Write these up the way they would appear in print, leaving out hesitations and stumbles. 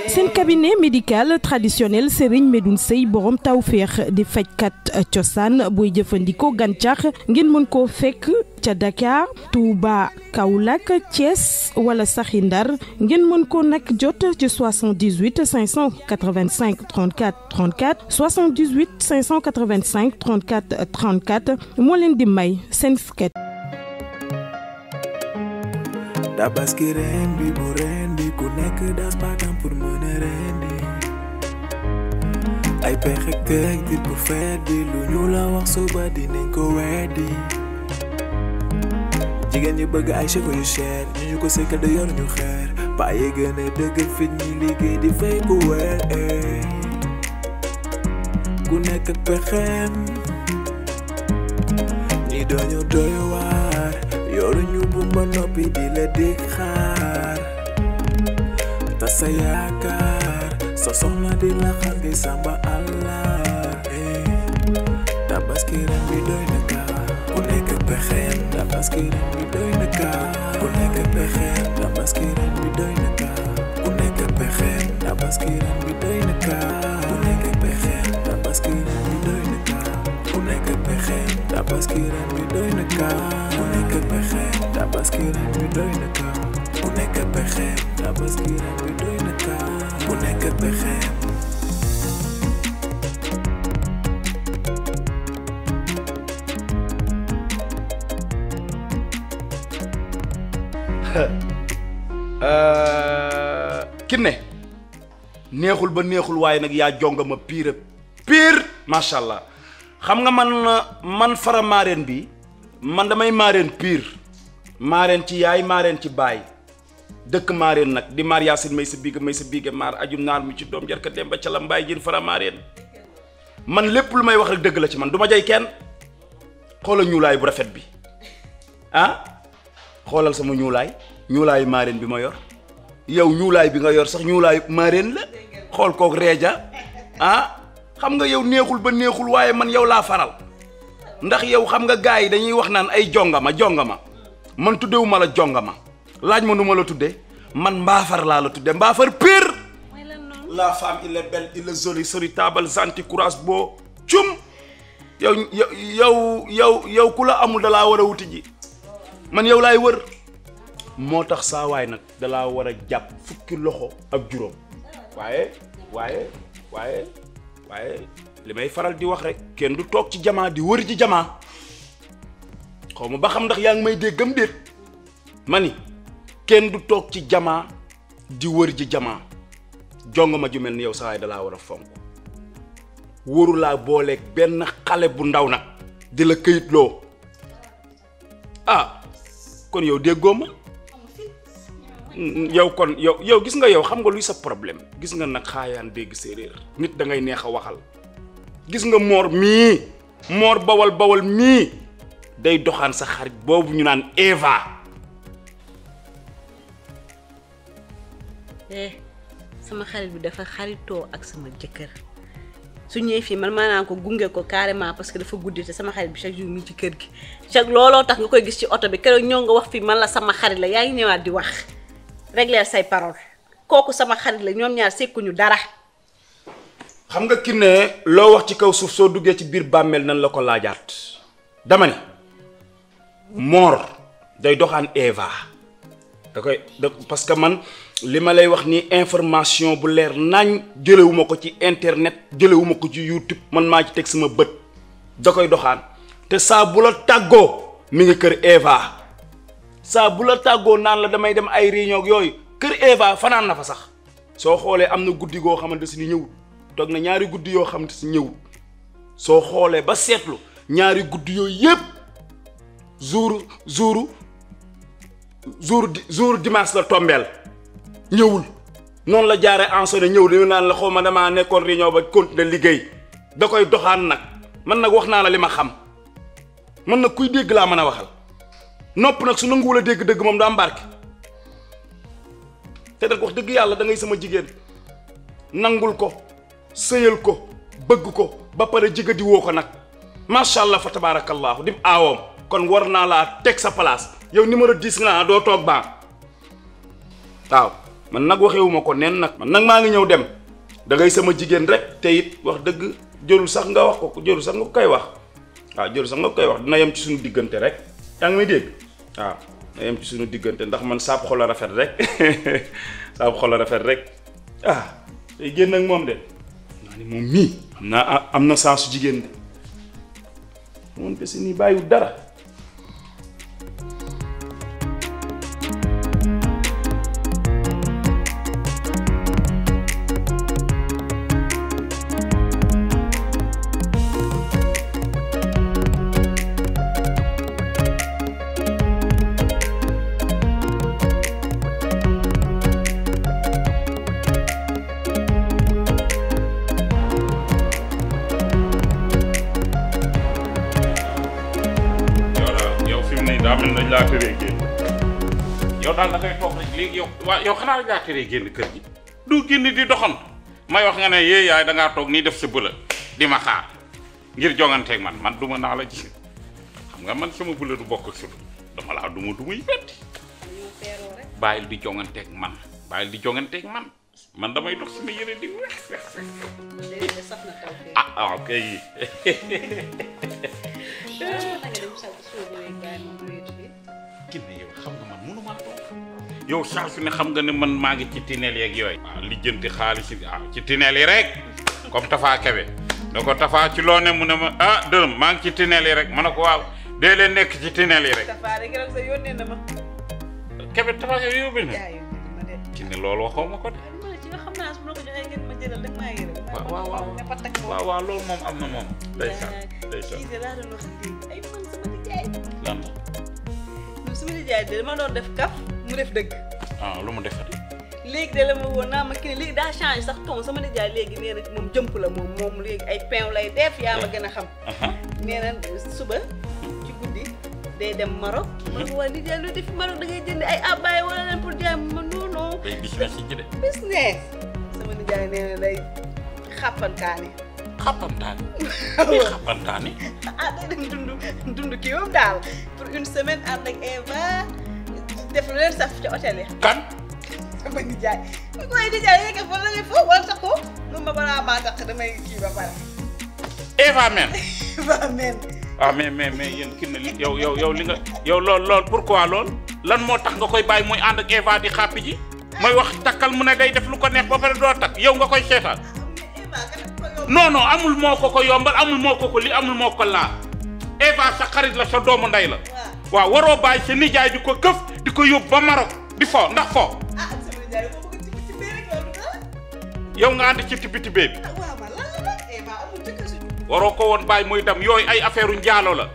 seen cabinet médical traditionnel Serigne Medoune Sey borom tawféex di fajkat cosaan booy jëfandikoo gàncax ngeen mën koo fekk ca Dakar Touba Kaolack Thiès wala saxi Ndar ngeen mën ko nag jot ci 78 585 34 34 78 585 34 34 moo leen di may seen sket. Tabaski ren bi bu ren bi ku nekk das bakam pour mën a rendi ay pexe teg di pour feet bi lu ñu la wax suba dinañ ko weddi jigéen ñi bëgg ay cheveux yu cher ñu ko sekkal da yor ñu xeer paaye gën a dëgg fit ñi liggéey di fay ku weer ku nekk ak pexem ñi doñu doy waar yoru ñu bumba noppi di la dig xaar ta sa yaakaar sa soxna di la xaar di samba Allah tabaski ren bi doy na kaa ku nekk pexeem tabaski ren bi doy na kaa ku nekk pexeem tabaski ren bi doy na kaa ku nekk pexeem tabaski ren bi doy na kaa ku nekk pexeem tabaski ren bi doy na kaa ku nekk pexeem tabaski ren bi doy na kaa ku nekk pexeem tabaski ren bi doy na kaa ku nekk pexeem tabaski ren bi doy na kaa ku nekk pexeem. Kiné neexul ba neexul waaye nag yaa jonga ma pire macha allah xam nga man fara maareen bi man damay maareen pire maareen ci yaay maareen ci baay dëkk maareen nag di maar yaasin may sa biige maar aju naar mi ci doom jarka dem ba ca la mbaay jën fara maareen man lépp lu may wax rek dëgg la ci man du ma jay kenn xoolal ñuulaay bu rafet bi ah xoolal sama ñuulaayu maareen bi ma yor yow ñuulaay bi nga yor sax ñuulaayu maareen la xool kook reeja ah xam nga yow neexul ba neexul waaye man yow laa faral ndax yow xam nga gars yi dañuy wax naan ay jongama man tuddewuma la jongama laaj ma nu ma la tudde man mbaafar laa la tudde mbaafar pire la femme il est belle il est jolie charitable gentille courage beau cum yow ku la amul dalaa war a wuti ji man yow laay wër moo tax saa waay nag dalaa war a jàpp fukki loxo ak juróom waaye li may faral di wax rek kenn du toog ci jamaa di wër ji jamaa xaw ma ba xam ndax yaa ngi may déggam déet ma ni kenn du toog ci jamaa di wër ji jamaa jong ma ju mel ni yow saa waay dalaa war a fonk wóoru laa booleeg benn xale bu ndaw nag di la këyitloo ah kon yow déggoo ma yow gis nga yow xam nga luy sa problème gis nga nag xaayaan dégg séeréer nit da ngay neex a waxal gis nga moor bawal mii day doxaan sa xarit boobu ñu naan Eva. sama xarit bi dafa xaritoo ak sama jëkkër su ñëwee fii man maanaam ko gunge ko carrément parce que dafa guddi te sama xarit bi chaque jour mi ci kër gi chaque looloo tax nga koy gis ci oto bi keroog ñoo nga wax fii man la sama xarit la yaa ngi ñëwaat di wax régler say parole kooku sama xarit la ñoom ñaar sekkuñu dara. xam nga Kiné loo wax ci kaw suuf soo duggee ci biir bàmmeel nan la ko laajaat dama ni Mor day doxaan Eva parce que man li ma lay wax ni information bu leer nañ jëlewuma ko ci internet jëlewuma ko ci YouTube man maa ci teg sama bët da koy doxaan te saa bu la tàggoo mi ngi kër Eva saa bu la tàggoo naan la damay dem ay réunion yooyu kër Eva fanaan na fa sax soo xoolee am na guddi goo xamante si ni ñëwul toog na ñaari guddi yoo xamante si ñëwul soo xoolee ba seetlu ñaari guddi yooyu yépp jour dimanche la tombeel ñëwul noonu la jaaree en sonné ñëw dañu naan la xaw ma damaa nekkoon réunion ba continuer liggéey da koy doxaan nag man nag wax naa la li ma xam man nag kuy dégg laa mën a waxal nopp nag su nanguwul a dégg dëgg moom daa mbarke te nag wax dëgg yàlla da ngay sama jigéen nangul ko sëyal ko bëgg ko ba pare jiga di woo ko nag macha allah fa tabarakallahu dim aawoom kon war naa laa teg sa place yow numéro 10 nga doo toog baa waaw man nag waxewuma ko nen nag man nag maa ngi ñëw dem da ngay sama jigéen rek te it wax dëgg jërul sax nga wax ko jërul sax nga koy wax waaw jërul sax nga koy wax dina yem ci suñu diggante rek yaa ngi may dégg waaw dina yem ci suñu diggante ndax man saab xol a rafet rek saab xol a rafet rek ah day génn ak moom de naa ni moom mii am na sensu jigéen de moom te si nii bàyyiwul dara yow daal da ngay toog rek léegi yow xanaa la ngaa teree génn kër gi du génn di doxant may wax nga ne yee yaay da ngaa toog nii def sa bëla di ma xaar ngir jonganteeg man duma naa la gis xam nga man sama bëla du bokk ak sutu dama laa duma yi betti bàyyil di jonganteeg man damay dox sama yére di weex ah ok Kiné yow xam nga man mënuma toog yow saa su ne xam nga ne man maa ngi ci tineel yeeg yooyu waaw lijjanti xaalis yi ci tineel yi rek comme Tafa Kebe da ko Tafa ci loo ne mu ne ma dërëm maa ngi ci tineel yi rek ma ne ko waaw dee leen nekk ci tineel yi rek Kebe Tafa yow yóbbu na Kiné loolu waxoo ma ko de waaw loolu moom am na moom ndeysaan lan la su ma nijaay de dama doon def kaf mu def dëgg. lu mu defati. léegi de la ma woon naa ma Kiné léegi daa changé sax ton sama nijaay léegi nee na moom jëmp la moom léegi ay pain lay def yaa ma gën a xam. nee na suba ci guddi day dem Maroc. man waa nijaay loo def Maroc da ngay jënd ay abbaay wala leen pour jaay ma non. day business yi ci de. business sama nijaay nee na day xàppantaane. xàppantaane. day dem dund kii moom daal pour une semaine ànd ak Eva def lu leen saf ci hôtel yi. kan. sama nijaay mooy nijaay yeeg a la ngay foofu wala sax ko lu ma balaa maa tax damay kii ba pare. Eva men. Eva men. mais yéen Kiné yow li nga yow lool pourquoi lool lan moo tax nga koy bàyyi muy ànd ak Eva di xàppi ji mooy wax takkal mu ne day def lu ko neex ba pare doo takk yow nga koy seetaan. non amul moo ko yombal amul moo ko li amul moo ko laa Eva sa xarit la sa doomu ndey la waaw waroo bàyyi sa nijaay di ko këf di ko yóbbu ba Maroc di fo ndax fo yow nga ànd ci tibbee bi waroo ko woon bàyyi muy dem yooyu ay affaire njaalo la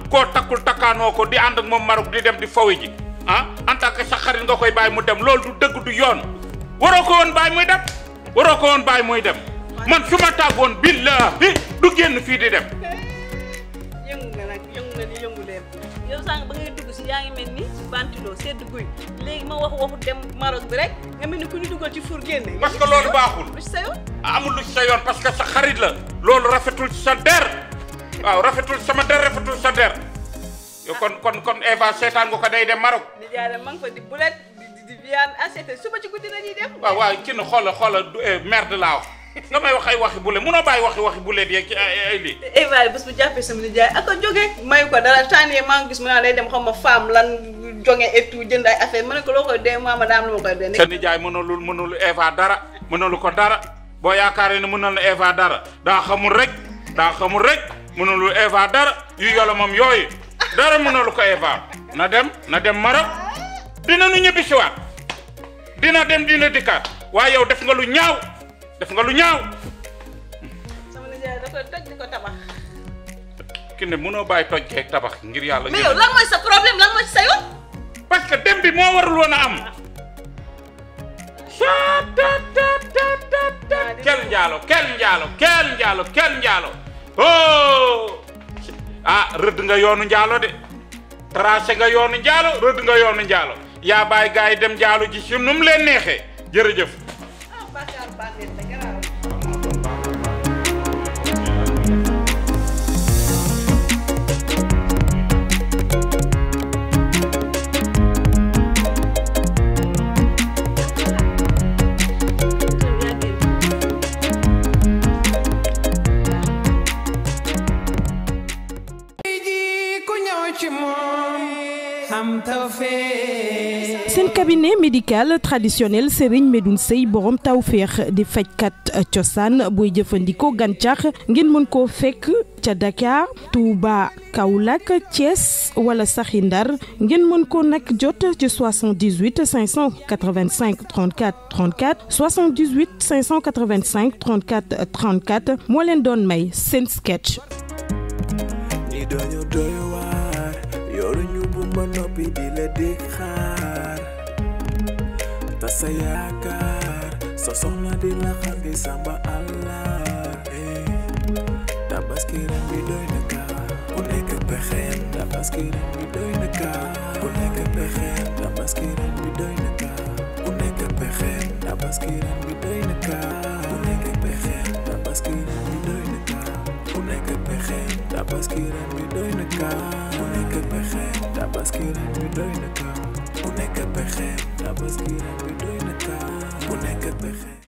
koo takkul takkaanoo ko di ànd ak moom Maroc di dem di fawi ji en tant que sa xarit nga koy bàyyi mu dem loolu du dëgg du yoon waroo ko woon bàyyi muy dem man su ma tàggoon billahi du génn fii di dem. yëngu nga di yëngu leen yow sànq ba ngay dugg si yaa ngi mel ni ventilo sedd guy léegi ma waxu dem Maroc bi rek nga mel ni ku ñu dugal ci four génne. parce que loolu baaxul. lu ci sa yoon. amul lu ci sa yoon parce que sa xarit la. loolu rafetul ci sa der waaw rafetul sama der rafetul sa der yow kon Eva seetaan nga ko day dem Maroc. di jaaree maa ngi fa di bulet di viande assiette suba ci guddi la ñuy dem. waaw Kiné xoolal merde laa wax. nga may wax ay waxi bule munoo bàyyi waxi bule yeeg ci ay lii. Eva bés bu jàppee sama nijaay ak a jóge mayu ko dara tànnee maa ngi gis mu naan day dem xam ma femme lan jóge et tout jënd ay affaire ma ne ko loo koy dee maama daam lu ma koy dee. sa nijaay mënul Eva dara mënulu ko dara boo yaakaaree ne mënul na Eva dara daa xamul rek mënulu Eva dara yu yolo moom yooyu dara mënulu ko Eva na dem Maroc dina nu ñibbi si waat dina dem dina dikkaat waaye yow def nga lu ñaaw. sama nijaay da koy toj di ko tabax. Kiné mënoo bàyyi toj geeg tabax ngir yàlla. mais yow lan mooy sa problème lan mooy sa yoon. parce que dem bi moo warul woon a am. kel njaalo oh rëdd nga yoonu njaalo de tracé nga yoonu njaalo rëdd nga yoonu njaalo yaa bàyyi gars yi dem njaalo ji si nu mu leen neexee jërëjëf. seen cabinet médical traditionnel Serigne Medoune Seye borom tawféex di fajkat cosaan booy jëfandikoo gàncax ngeen mën koo fekk ca Dakar Touba Kaolack Thiès wala saxi Ndar ngeen mën ko nag jot ci 78 585 34 34 78 585 34 34 moo leen doon may seen sketch. ñi dañu doy waar yoru ñu bu ma noppi di la dégg xaar ta sa yaakaar sa soxna di la xar di samba Allah tabaski ren bi doy na kaa ku nekk pexeem tabaski ren bi doy na kaa ku nekk pexeem tabaski ren bi doy na kaa ku nekk pexeem tabaski ren bi doy na kaa ku nekk pexeem tabaski ren bi doy na kaa ku nekk pexeem tabaski ren bi doy na kaa ku nekk pexeem tabaski ren bi doy na kaa ku nekk pexeem tabaski ren bi doy na kaa ku nekk pexeem